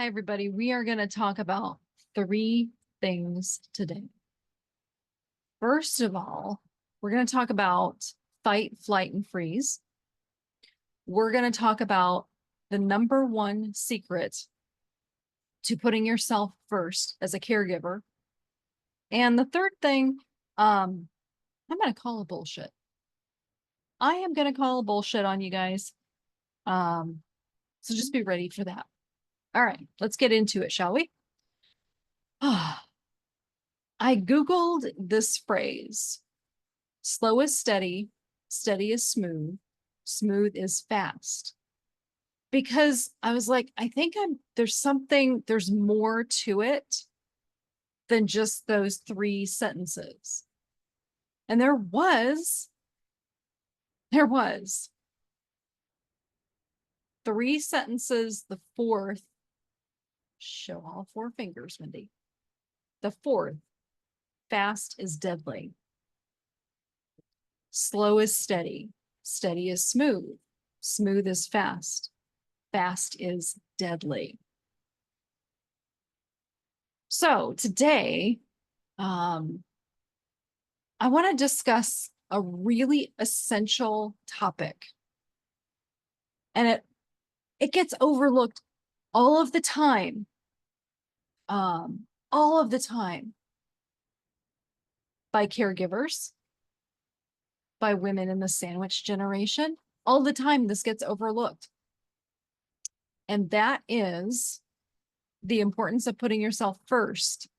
Hi, everybody. We are going to talk about 3 things today. First of all, we're going to talk about fight, flight, and freeze. We're going to talk about the #1 secret to putting yourself first as a caregiver. And the third thing, I'm going to call a bullshit. I am going to call a bullshit on you guys. So just be ready for that. All right, let's get into it, shall we? I Googled this phrase, slow is steady, steady is smooth, smooth is fast. Because I was like, I think there's more to it than just those 3 sentences. And there was 3 sentences. The 4th, show all 4 fingers, Wendy. The 4th, fast is deadly. Slow is steady. Steady is smooth. Smooth is fast. Fast is deadly. So today, I want to discuss a really essential topic. And it gets overlooked all of the time. All of the time. By caregivers, by women in the sandwich generation. All the time this gets overlooked. And that is the importance of putting yourself first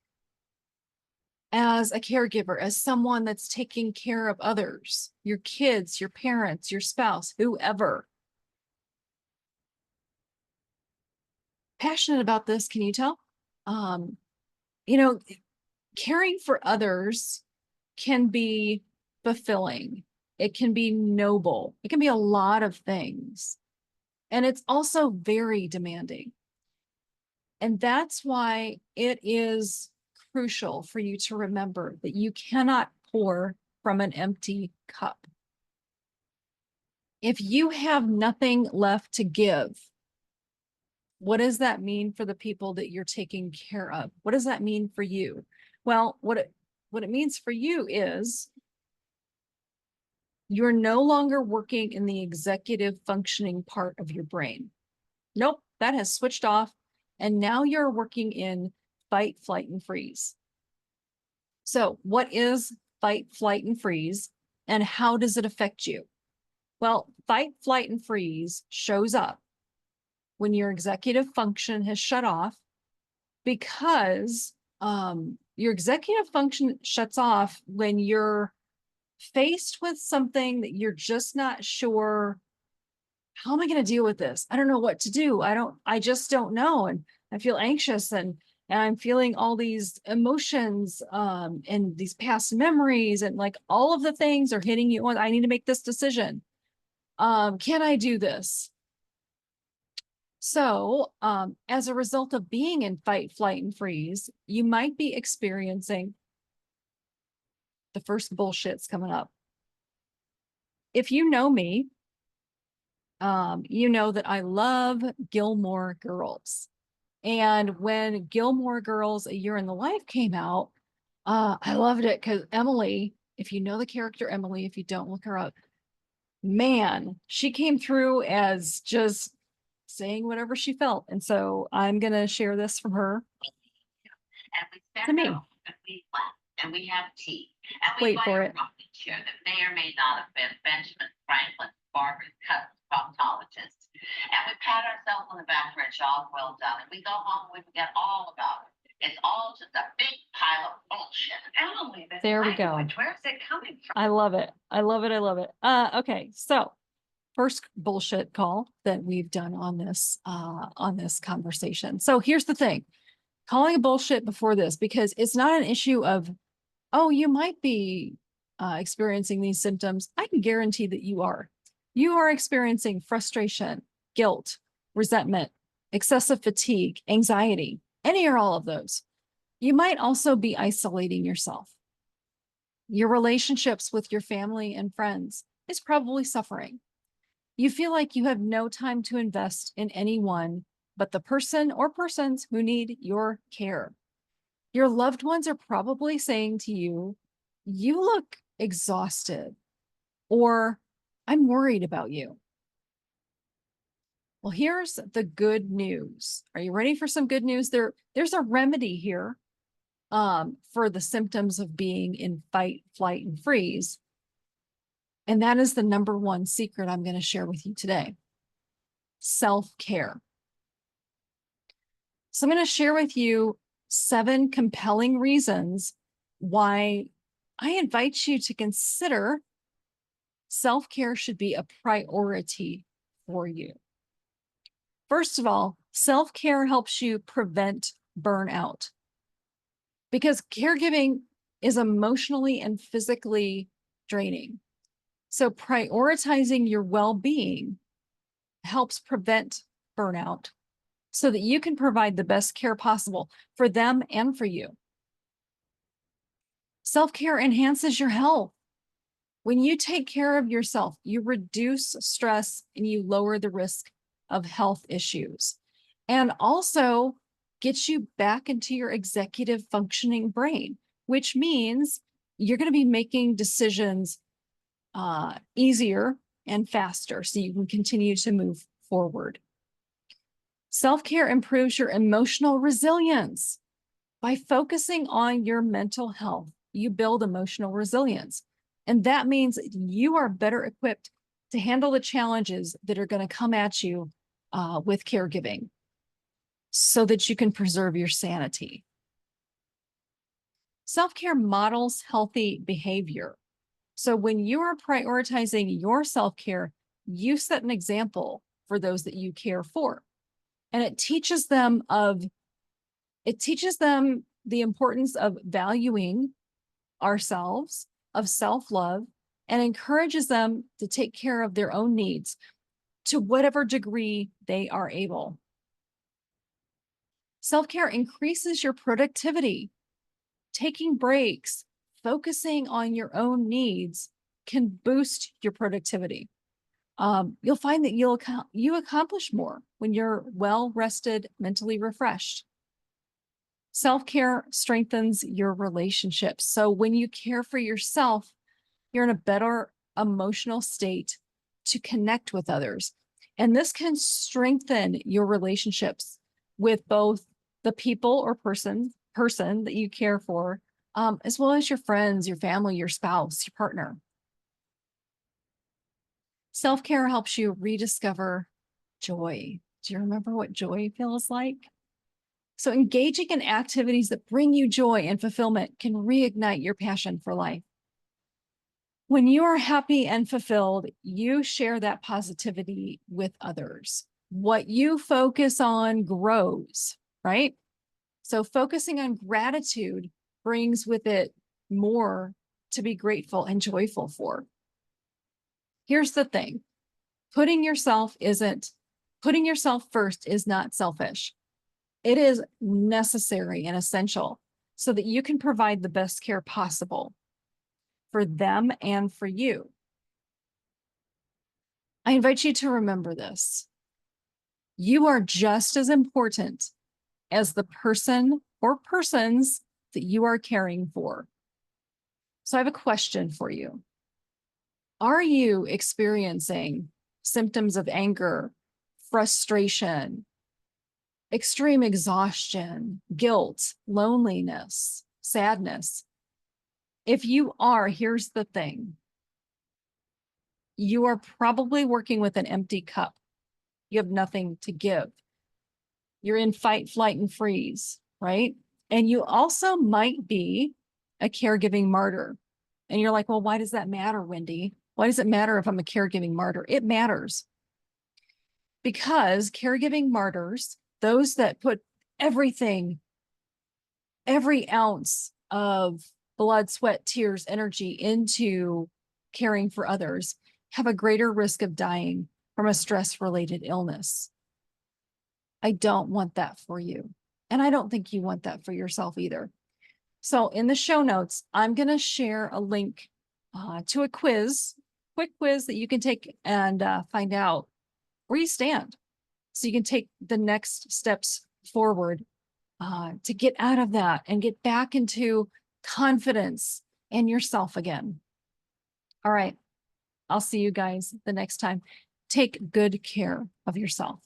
as a caregiver, as someone that's taking care of others, your kids, your parents, your spouse, whoever. Passionate about this, can you tell? Caring for others can be fulfilling. It can be noble. It can be a lot of things. And it's also very demanding. And that's why it is crucial for you to remember that you cannot pour from an empty cup. If you have nothing left to give, what does that mean for the people that you're taking care of? What does that mean for you? Well, what it means for you is you're no longer working in the executive functioning part of your brain. Nope, that has switched off. And now you're working in fight, flight, and freeze. So what is fight, flight, and freeze? And how does it affect you? Well, fight, flight, and freeze shows up when your executive function has shut off, because your executive function shuts off when you're faced with something that you're just not sure, how am I going to deal with this? I don't know what to do. I just don't know. And I feel anxious, and I'm feeling all these emotions and these past memories, and like all of the things are hitting you on. I need to make this decision. Can I do this? So as a result of being in fight, flight, and freeze, you might be experiencing the first bullshit's coming up. If you know me, you know that I love Gilmore Girls. And when Gilmore Girls: A Year in the Life came out, I loved it because Emily, if you know the character Emily, if you don't, look her up, man, she came through as just saying whatever she felt. And so I'm going to share this from her And we to sat me. down and we laughed and we had tea and we Wait buy for a it. rocking chair that may or may not have been Benjamin Franklin's Barbara Cutler's proctologist. And we pat ourselves on the back for a job well done. And we go home and we forget all about it. It's all just a big pile of bullshit. Emily, this There we go. language, where's it coming from? I love it. I love it. I love it. Okay. So first bullshit call that we've done on this conversation. So here's the thing. Calling a bullshit before this, because it's not an issue of, oh, you might be experiencing these symptoms. I can guarantee that you are. You are experiencing frustration, guilt, resentment, excessive fatigue, anxiety, any or all of those. You might also be isolating yourself. Your relationships with your family and friends is probably suffering. You feel like you have no time to invest in anyone but the person or persons who need your care. Your loved ones are probably saying to you, you look exhausted, or I'm worried about you. Well, here's the good news. Are you ready for some good news? There's a remedy here for the symptoms of being in fight, flight, and freeze. And that is the number one secret I'm going to share with you today. Self-care. So I'm going to share with you 7 compelling reasons why I invite you to consider self-care should be a priority for you. First of all, self-care helps you prevent burnout because caregiving is emotionally and physically draining. So prioritizing your well-being helps prevent burnout so that you can provide the best care possible for them and for you. Self-care enhances your health. When you take care of yourself, you reduce stress and you lower the risk of health issues, and also gets you back into your executive functioning brain, which means you're going to be making decisions easier and faster so you can continue to move forward. Self-care improves your emotional resilience. By focusing on your mental health, you build emotional resilience. And that means you are better equipped to handle the challenges that are going to come at you with caregiving so that you can preserve your sanity. Self-care models healthy behavior. So when you are prioritizing your self-care, you set an example for those that you care for. And it teaches them the importance of valuing ourselves, of self-love, and encourages them to take care of their own needs to whatever degree they are able. Self-care increases your productivity. Taking breaks, focusing on your own needs can boost your productivity. You'll find that you accomplish more when you're well-rested, mentally refreshed. Self-care strengthens your relationships. So when you care for yourself, you're in a better emotional state to connect with others. And this can strengthen your relationships with both the people or person that you care for, as well as your friends, your family, your spouse, your partner. Self-care helps you rediscover joy. Do you remember what joy feels like? So engaging in activities that bring you joy and fulfillment can reignite your passion for life. When you are happy and fulfilled, you share that positivity with others. What you focus on grows, right? So focusing on gratitude brings with it more to be grateful and joyful for. Here's the thing. Putting yourself first is not selfish. It is necessary and essential so that you can provide the best care possible for them and for you. I invite you to remember this. You are just as important as the person or persons that you are caring for. So I have a question for you. Are you experiencing symptoms of anger, frustration, extreme exhaustion, guilt, loneliness, sadness? If you are, here's the thing. You are probably working with an empty cup. You have nothing to give. You're in fight, flight, and freeze, right? And you also might be a caregiving martyr. And you're like, well, why does that matter, Wendy? Why does it matter if I'm a caregiving martyr? It matters. Because caregiving martyrs, those that put everything, every ounce of blood, sweat, tears, energy into caring for others, have a greater risk of dying from a stress-related illness. I don't want that for you. And I don't think you want that for yourself either. So in the show notes, I'm going to share a link to a quick quiz that you can take and find out where you stand. so you can take the next steps forward to get out of that and get back into confidence in yourself again. All right. I'll see you guys the next time. Take good care of yourself.